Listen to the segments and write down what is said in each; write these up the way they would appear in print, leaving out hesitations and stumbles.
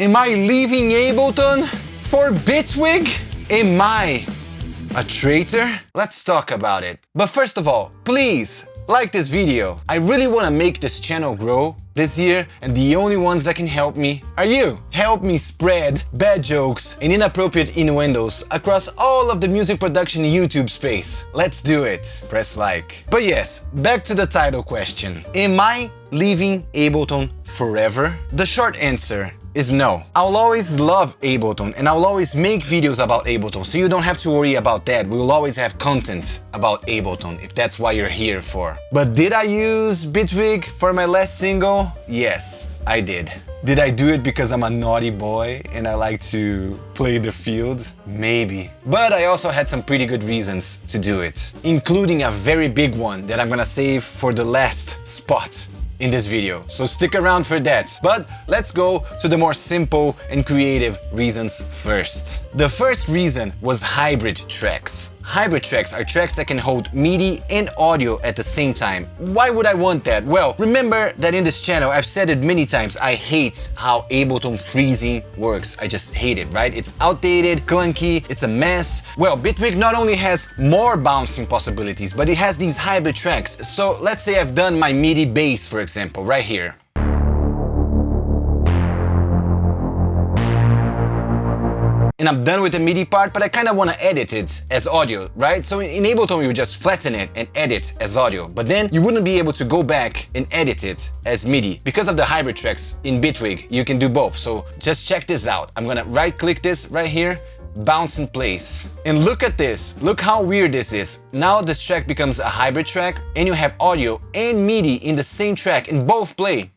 Am I leaving Ableton for BITWIG? Am I a traitor? Let's talk about it. But first of all, please like this video. I really want to make this channel grow this year, and the only ones that can help me are you. Help me spread bad jokes and inappropriate innuendos across all of the music production YouTube space. Let's do it. Press like. But yes, back to the title question. Am I leaving Ableton forever? The short answer is no. I'll always love Ableton and I'll always make videos about Ableton, so you don't have to worry about that. We will always have content about Ableton if that's what you're here for. But did I use BITWIG for my last single? Yes, I did. Did I do it because I'm a naughty boy and I like to play the field? Maybe. But I also had some pretty good reasons to do it, including a very big one that I'm gonna save for the last spot in this video, so stick around for that. But let's go to the more simple and creative reasons first. The first reason was hybrid tracks. Hybrid tracks are tracks that can hold MIDI and audio at the same time. Why would I want that? Well, remember that in this channel, I've said it many times, I hate how Ableton freezing works. I just hate it, right? It's outdated, clunky, it's a mess. Well, BITWIG not only has more bouncing possibilities, but it has these hybrid tracks. So let's say I've done my MIDI bass, for example, right here. And I'm done with the MIDI part, but I kind of want to edit it as audio, right? So in Ableton, you just flatten it and edit as audio, but then you wouldn't be able to go back and edit it as MIDI. Because of the hybrid tracks in BITWIG, you can do both. So just check this out. I'm gonna right click this right here, bounce in place. And look at this, look how weird this is. Now this track becomes a hybrid track and you have audio and MIDI in the same track and both play.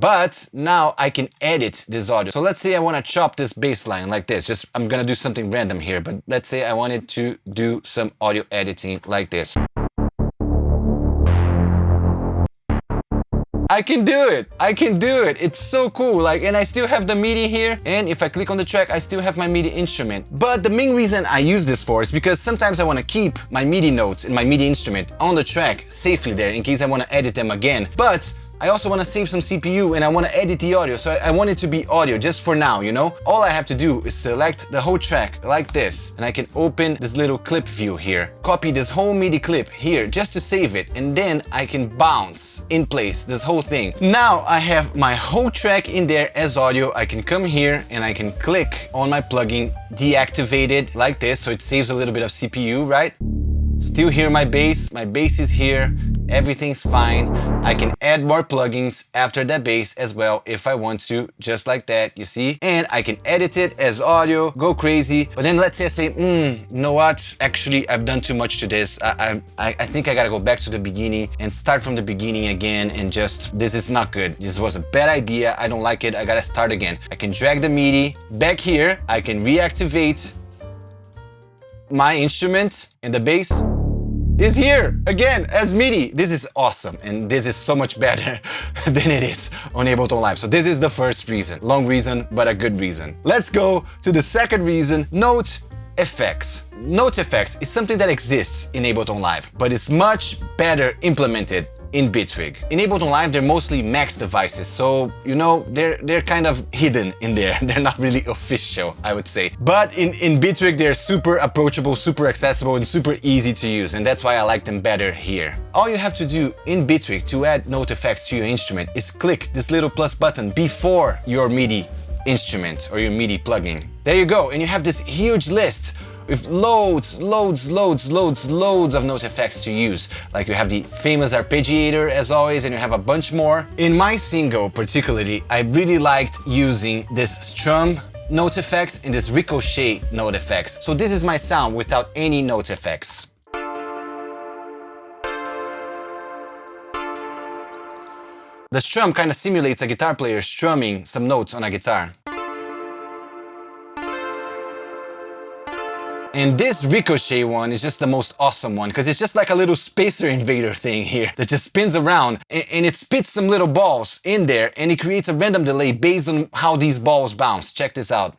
But now I can edit this audio. So let's say I want to chop this bass line like this. I'm gonna do something random here, but let's say I wanted to do some audio editing like this. I can do it! I can do it! It's so cool! Like, and I still have the MIDI here, and if I click on the track, I still have my MIDI instrument. But the main reason I use this for is because sometimes I want to keep my MIDI notes and my MIDI instrument on the track safely there in case I want to edit them again. But I also want to save some CPU and I want to edit the audio, so I want it to be audio just for now, you know? All I have to do is select the whole track like this, and I can open this little clip view here, copy this whole MIDI clip here just to save it, and then I can bounce in place this whole thing. Now I have my whole track in there as audio. I can come here and I can click on my plugin, deactivate it like this, so it saves a little bit of CPU, right? Still hear my bass is here, everything's fine. I can add more plugins after that bass as well if I want to, just like that, you see? And I can edit it as audio, go crazy. But then let's say I say, you know what? Actually, I've done too much to this. I think I gotta go back to the beginning and start from the beginning again, and just, this is not good. This was a bad idea, I don't like it, I gotta start again. I can drag the MIDI back here, I can reactivate my instrument, and the bass is here again as MIDI. This is awesome, and this is so much better than it is on Ableton Live. So this is the first reason. Long reason, but a good reason. Let's go to the second reason, note effects. Note effects is something that exists in Ableton Live, but it's much better implemented in BITWIG. In Ableton Live, they're mostly Max devices, so, you know, they're kind of hidden in there. They're not really official, I would say. But in BITWIG, they're super approachable, super accessible, and super easy to use, and that's why I like them better here. All you have to do in BITWIG to add note effects to your instrument is click this little plus button before your MIDI instrument or your MIDI plugin. There you go, and you have this huge list with loads of note effects to use. Like you have the famous arpeggiator as always, and you have a bunch more. In my single particularly, I really liked using this strum note effects and this ricochet note effects. So this is my sound without any note effects. The strum kind of simulates a guitar player strumming some notes on a guitar. And this ricochet one is just the most awesome one, because it's just like a little spacer invader thing here that just spins around, and it spits some little balls in there, and it creates a random delay based on how these balls bounce. Check this out.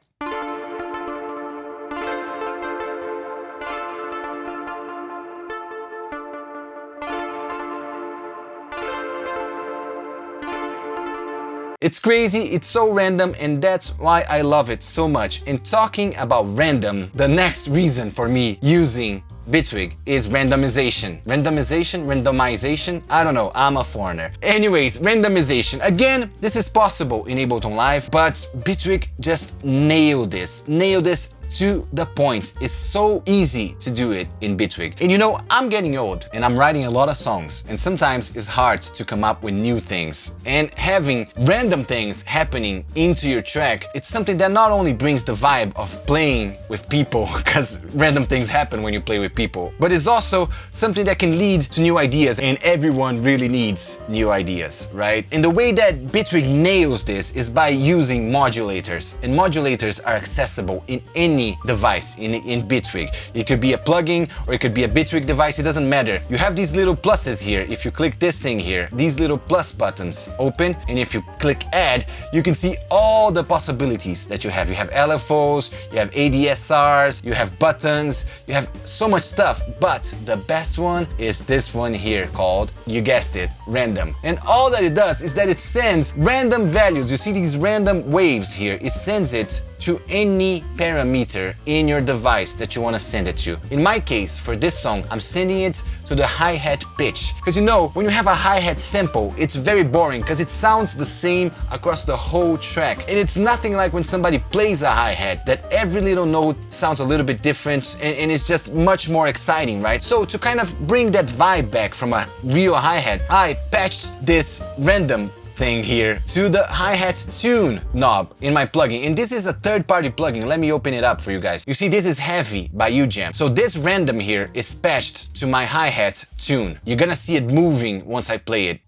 It's crazy, it's so random, and that's why I love it so much. And talking about random, the next reason for me using BITWIG is randomization. Randomization? I don't know, I'm a foreigner. Anyways, randomization. Again, this is possible in Ableton Live, but BITWIG just nailed this to the point. It's so easy to do it in BITWIG. And you know, I'm getting old and I'm writing a lot of songs, and sometimes it's hard to come up with new things. And having random things happening into your track, it's something that not only brings the vibe of playing with people, because random things happen when you play with people, but it's also something that can lead to new ideas, and everyone really needs new ideas, right? And the way that BITWIG nails this is by using modulators, and modulators are accessible in any device in BITWIG. It could be a plugin or it could be a BITWIG device, it doesn't matter. You have these little pluses here. If you click this thing here, these little plus buttons open, and if you click add, you can see all the possibilities that you have. You have LFOs, you have ADSRs, you have buttons, you have so much stuff, but the best one is this one here called, you guessed it, random. And all that it does is that it sends random values. You see these random waves here, it sends it to any parameter in your device that you want to send it to. In my case, for this song, I'm sending it to the hi-hat pitch. Because you know, when you have a hi-hat sample, it's very boring because it sounds the same across the whole track. And it's nothing like when somebody plays a hi-hat, that every little note sounds a little bit different, and it's just much more exciting, right? So to kind of bring that vibe back from a real hi-hat, I patched this random thing here to the hi-hat tune knob in my plugin, and this is a third-party plugin. Let me open it up for you guys. You see, this is Heavy by UJam. So this random here is patched to my hi-hat tune. You're gonna see it moving once I play it.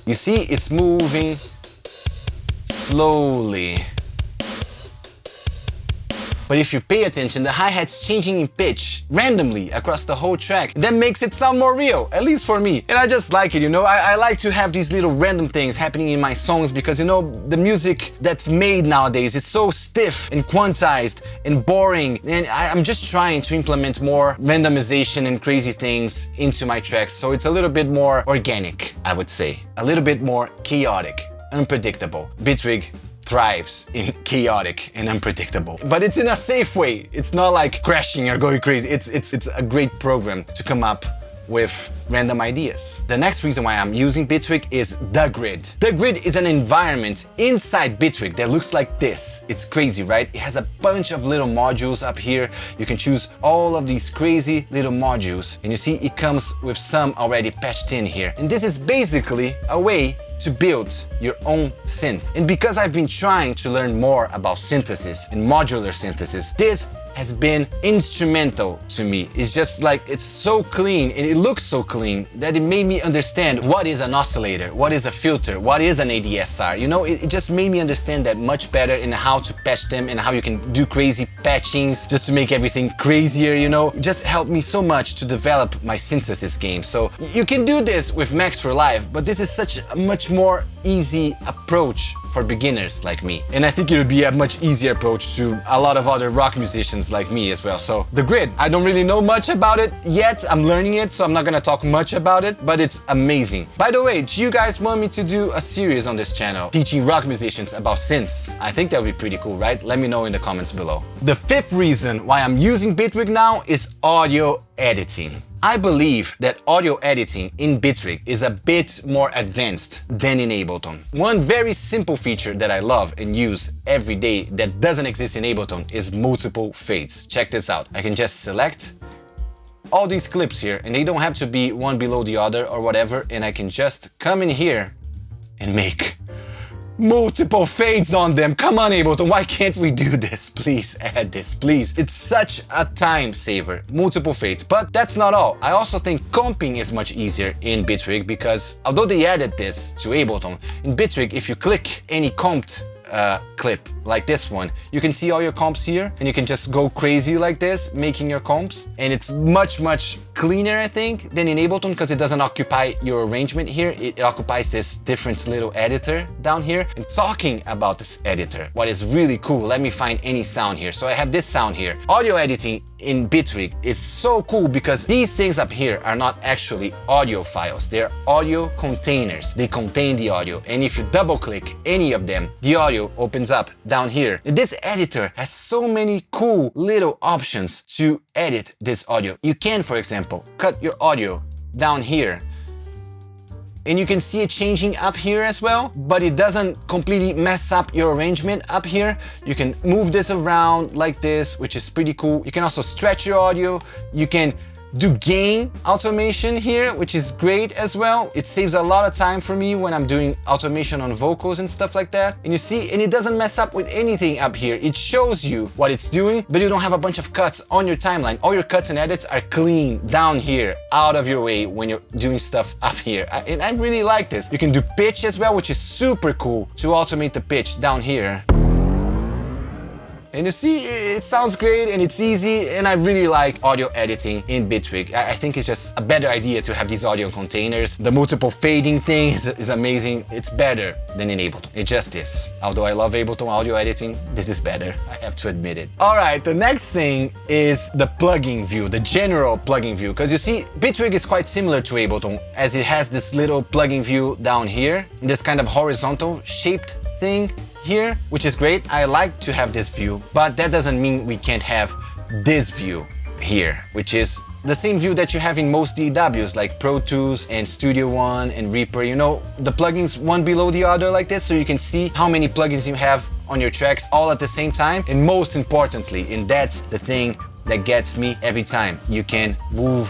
You see, it's moving slowly. But if you pay attention, the hi-hat's changing in pitch randomly across the whole track. That makes it sound more real, at least for me. And I just like it, you know? I like to have these little random things happening in my songs because, you know, the music that's made nowadays is so stiff and quantized and boring. And I'm just trying to implement more randomization and crazy things into my tracks, so it's a little bit more organic, I would say. A little bit more chaotic, unpredictable. BITWIG thrives in chaotic and unpredictable, but it's in a safe way. It's not like crashing or going crazy. It's a great program to come up with random ideas. The next reason why I'm using BITWIG is the grid. The grid is an environment inside BITWIG that looks like this. It's crazy, right? It has a bunch of little modules up here. You can choose all of these crazy little modules, and you see it comes with some already patched in here. And this is basically a way to build your own synth. And because I've been trying to learn more about synthesis and modular synthesis, this has been instrumental to me. It's just like, it's so clean and it looks so clean that it made me understand what is an oscillator, what is a filter, what is an ADSR. You know, it just made me understand that much better, and how to patch them and how you can do crazy patchings just to make everything crazier, you know. It just helped me so much to develop my synthesis game. So you can do this with Max for Live, but this is such a much more easy approach for beginners like me. And I think it would be a much easier approach to a lot of other rock musicians like me as well. So the grid, I don't really know much about it yet. I'm learning it, so I'm not gonna talk much about it, but it's amazing. By the way, do you guys want me to do a series on this channel teaching rock musicians about synths? I think that would be pretty cool, right? Let me know in the comments below. The fifth reason why I'm using BITWIG now is audio editing. I believe that audio editing in BITWIG is a bit more advanced than in Ableton. One very simple feature that I love and use every day that doesn't exist in Ableton is multiple fades. Check this out. I can just select all these clips here, and they don't have to be one below the other or whatever, and I can just come in here and make multiple fades on them. Come on, Ableton, why can't we do this? Please add this, please. It's such a time saver, multiple fades. But that's not all. I also think comping is much easier in BITWIG, because although they added this to Ableton, in BITWIG, if you click any comped clip like this one, you can see all your comps here, and you can just go crazy like this, making your comps. And it's much cleaner, I think, than in Ableton, because it doesn't occupy your arrangement here. It occupies this different little editor down here. And talking about this editor, what is really cool, let me find any sound here. So I have this sound here. Audio editing in BITWIG is so cool because these things up here are not actually audio files. They're audio containers. They contain the audio. And if you double click any of them, the audio opens up down here. This editor has so many cool little options to edit this audio. You can, for example, cut your audio down here. And you can see it changing up here as well, but it doesn't completely mess up your arrangement up here. You can move this around like this, which is pretty cool. You can also stretch your audio. You can do gain automation here, which is great as well. It saves a lot of time for me when I'm doing automation on vocals and stuff like that. And you see, and it doesn't mess up with anything up here. It shows you what it's doing, but you don't have a bunch of cuts on your timeline. All your cuts and edits are clean down here, out of your way when you're doing stuff up here. And I really like this. You can do pitch as well, which is super cool to automate the pitch down here. And you see, it sounds great and it's easy, and I really like audio editing in BITWIG. I think it's just a better idea to have these audio containers. The multiple fading thing is amazing. It's better than in Ableton. It just is. Although I love Ableton audio editing, this is better. I have to admit it. All right, the next thing is the plugin view, the general plugin view. Because you see, BITWIG is quite similar to Ableton, as it has this little plugin view down here, this kind of horizontal shaped thing here, which is great. I like to have this view, but that doesn't mean we can't have this view here, which is the same view that you have in most DAWs like Pro Tools and Studio One and Reaper. You know, the plugins one below the other like this, so you can see how many plugins you have on your tracks all at the same time. And most importantly, and that's the thing that gets me every time, you can move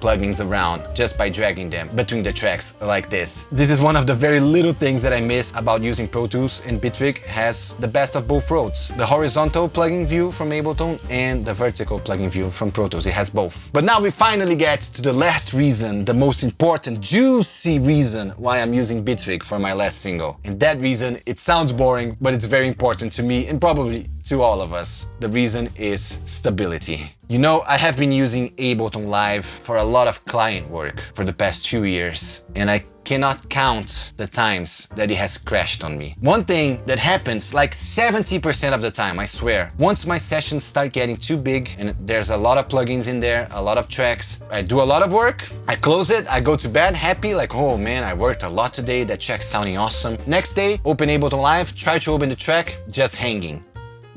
plugins around just by dragging them between the tracks like this. This is one of the very little things that I miss about using Pro Tools, and BITWIG has the best of both worlds. The horizontal plugin view from Ableton and the vertical plugin view from Pro Tools. It has both. But now we finally get to the last reason, the most important, juicy reason why I'm using BITWIG for my last single. And that reason, it sounds boring, but it's very important to me and probably to all of us. The reason is stability. You know, I have been using Ableton Live for a lot of client work for the past 2 years, and I cannot count the times that it has crashed on me. One thing that happens like 70% of the time, I swear, once my sessions start getting too big and there's a lot of plugins in there, a lot of tracks, I do a lot of work, I close it, I go to bed happy, like, oh man, I worked a lot today, that track's sounding awesome. Next day, open Ableton Live, try to open the track, just hanging.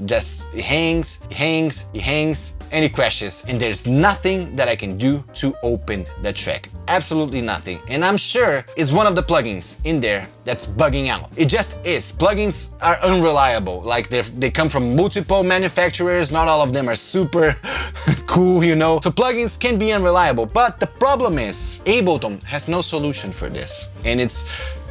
Just it hangs, and it crashes, and there's nothing that I can do to open the track. Absolutely nothing. And I'm sure it's one of the plugins in there that's bugging out. It just is. Plugins are unreliable. Like they come from multiple manufacturers. Not all of them are super cool, you know. So plugins can be unreliable. But the problem is Ableton has no solution for this. And it's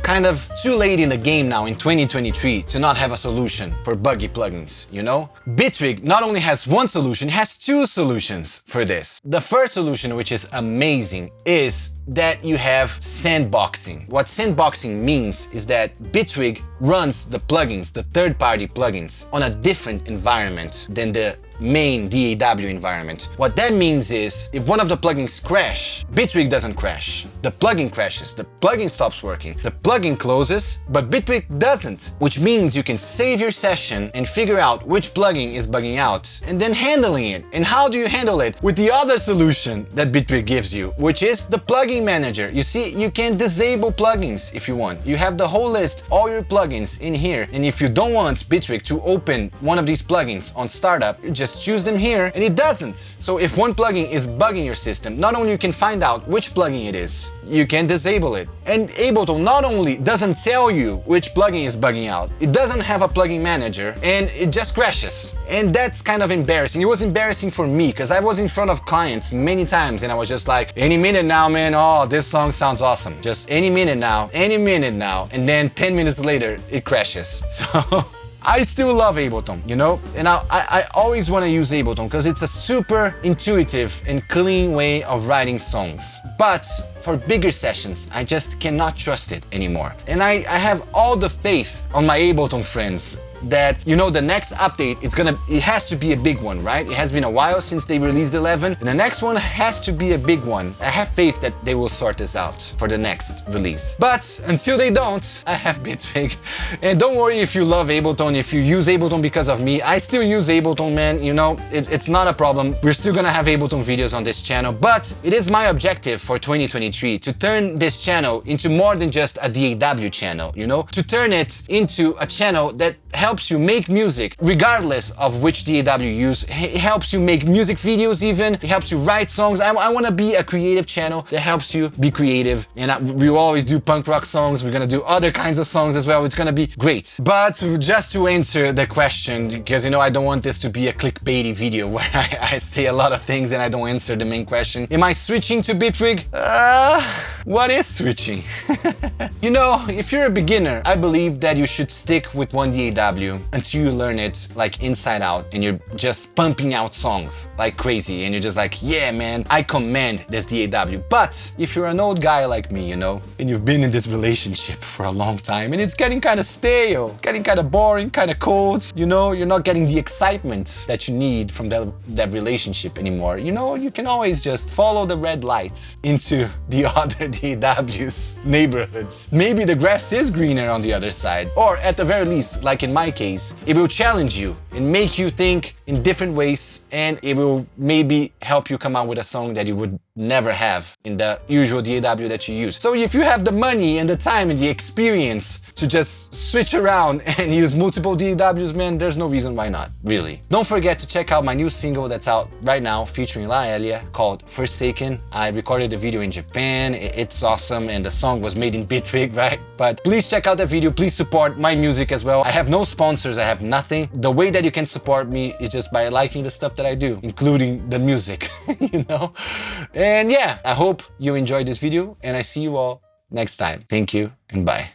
kind of too late in the game now in 2023 to not have a solution for buggy plugins, you know? BITWIG not only has one solution, it has two solutions for this. The first solution, which is amazing, is that you have sandboxing. What sandboxing means is that BITWIG runs the plugins, the third-party plugins, on a different environment than the main DAW environment. What that means is, if one of the plugins crash, BITWIG doesn't crash. The plugin crashes, the plugin stops working, the plugin closes, but BITWIG doesn't, which means you can save your session and figure out which plugin is bugging out and then handling it. And how do you handle it? With the other solution that BITWIG gives you, which is the plugin manager. You see, you can disable plugins if you want. You have the whole list, all your plugins in here. And if you don't want BITWIG to open one of these plugins on startup, you just choose them here and it doesn't. So if one plugin is bugging your system, not only you can find out which plugin it is, you can disable it. And Ableton not only doesn't tell you which plugin is bugging out, it doesn't have a plugin manager and it just crashes. And that's kind of embarrassing. It was embarrassing for me because I was in front of clients many times and I was just like, any minute now, man, oh, this song sounds awesome. Just any minute now, any minute now. And then 10 minutes later, it crashes. So I still love Ableton, you know? And I always want to use Ableton because it's a super intuitive and clean way of writing songs. But for bigger sessions, I just cannot trust it anymore. And I have all the faith on my Ableton friends that, you know, the next update, it has to be a big one, right? It has been a while since they released 11, and the next one has to be a big one. I have faith that they will sort this out for the next release. But until they don't, I have BITWIG. And don't worry if you love Ableton, if you use Ableton because of me. I still use Ableton, man. You know, it's not a problem. We're still gonna have Ableton videos on this channel, but it is my objective for 2023 to turn this channel into more than just a DAW channel, you know? To turn it into a channel that helps you make music regardless of which DAW you use. It helps you make music videos even. It helps you write songs. I want to be a creative channel that helps you be creative. And we will always do punk rock songs. We're going to do other kinds of songs as well. It's going to be great. But just to answer the question, because you know I don't want this to be a clickbaity video where I say a lot of things and I don't answer the main question. Am I switching to BITWIG? What is switching? You know, if you're a beginner, I believe that you should stick with one DAW until you learn it like inside out and you're just pumping out songs like crazy and you're just like, yeah man, I command this DAW. But if you're an old guy like me, you know, and you've been in this relationship for a long time and it's getting kind of stale, getting kind of boring, kind of cold, you know, you're not getting the excitement that you need from that relationship anymore, you know, you can always just follow the red light into the other DAW's neighborhoods. Maybe the grass is greener on the other side, or at the very least, like in my case, it will challenge you and make you think in different ways, and it will maybe help you come out with a song that you would never have in the usual DAW that you use. So if you have the money and the time and the experience to just switch around and use multiple DAWs, man, there's no reason why not, really. Don't forget to check out my new single that's out right now featuring La Elia called Forsaken. I recorded the video in Japan. It's awesome, and the song was made in BITWIG, right? But please check out that video. Please support my music as well. I have no sponsors. I have nothing. The way that you can support me is just by liking the stuff that I do, including the music, you know? And yeah, I hope you enjoyed this video, and I see you all next time. Thank you and bye.